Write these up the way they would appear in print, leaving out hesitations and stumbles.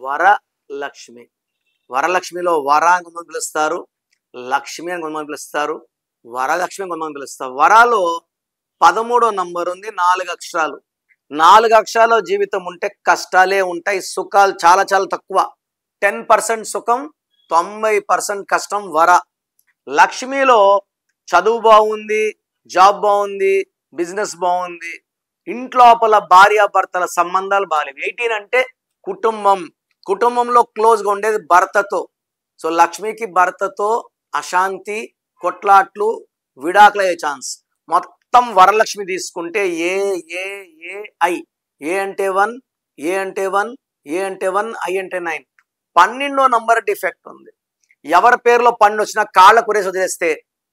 వరలక్ష్మి. వరలక్ష్మిలో వర అని కొంతమంది పిలుస్తారు, లక్ష్మి అని కొంతమంది పిలుస్తారు, వరలక్ష్మి అని కొంతమంది పిలుస్తారు. వరాలో 13వ నంబర్ ఉంది, 4 అక్షరాలు. 4 అక్షరాల జీవితం ఉంటే కష్టాలే ఉంటాయి, సుఖాలు చాలా చాలా తక్కువ. 10% సుఖం, 90% కష్టం. వర. లక్ష్మిలో చదువు బాగుంది, జాబ్ బాగుంది, బిజినెస్ బాగుంది, ఇంట్లోపల భార్యాభర్తల సంబంధాలు బాగాలేవు. 18 అంటే కుటుంబం. కుటుంబంలో క్లోజ్గా ఉండేది భర్తతో. సో లక్ష్మికి భర్తతో అశాంతి, కొట్లాట్లు, విడాకులయ్యే ఛాన్స్. మొత్తం వరలక్ష్మి తీసుకుంటే ఏ ఏ ఏ ఐ. ఏ అంటే 1, ఏ అంటే 1, ఏ అంటే 1, ఐ అంటే 9. 12వ నంబర్ డిఫెక్ట్ ఉంది. ఎవరి పేరులో 12 వచ్చినా కాళ్ళ కురేసి వదిలేస్తే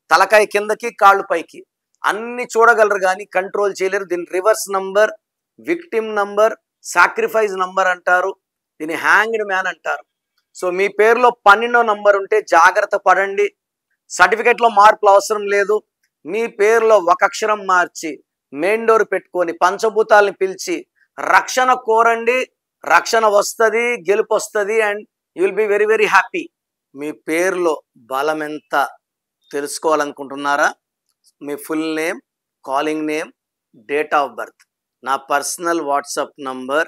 తలకాయ కిందకి, కాళ్ళు పైకి అన్ని చూడగలరు కానీ కంట్రోల్ చేయలేరు. దీని reverse number, victim number, sacrifice number అంటారు, దీన్ని హ్యాంగ్డ్ మ్యాన్ అంటారు. సో మీ పేరులో 12వ నంబర్ ఉంటే జాగ్రత్త పడండి. సర్టిఫికెట్లో మార్పులు అవసరం లేదు. మీ పేరులో ఒక అక్షరం మార్చి మెయిన్ డోర్ పెట్టుకొని పంచభూతాలని పిలిచి రక్షణ కోరండి. రక్షణ వస్తుంది, గెలుపు వస్తుంది, and you will be very very happy. మీ పేరులో బలం ఎంత తెలుసుకోవాలనుకుంటున్నారా? మీ full name, calling name, date of birth, నా పర్సనల్ వాట్సాప్ నంబర్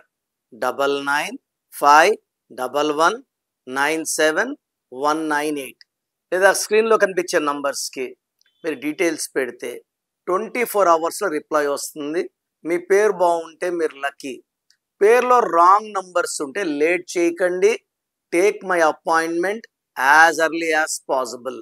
9951119719 లేదా స్క్రీన్లో కనిపించే నంబర్స్కి మీరు డీటెయిల్స్ పెడితే 24 అవర్స్లో రిప్లై వస్తుంది. మీ పేరు బాగుంటే మీరు లక్కీ. పేరులో రాంగ్ నంబర్స్ ఉంటే లేట్ చేయకండి. Take my appointment as early as possible.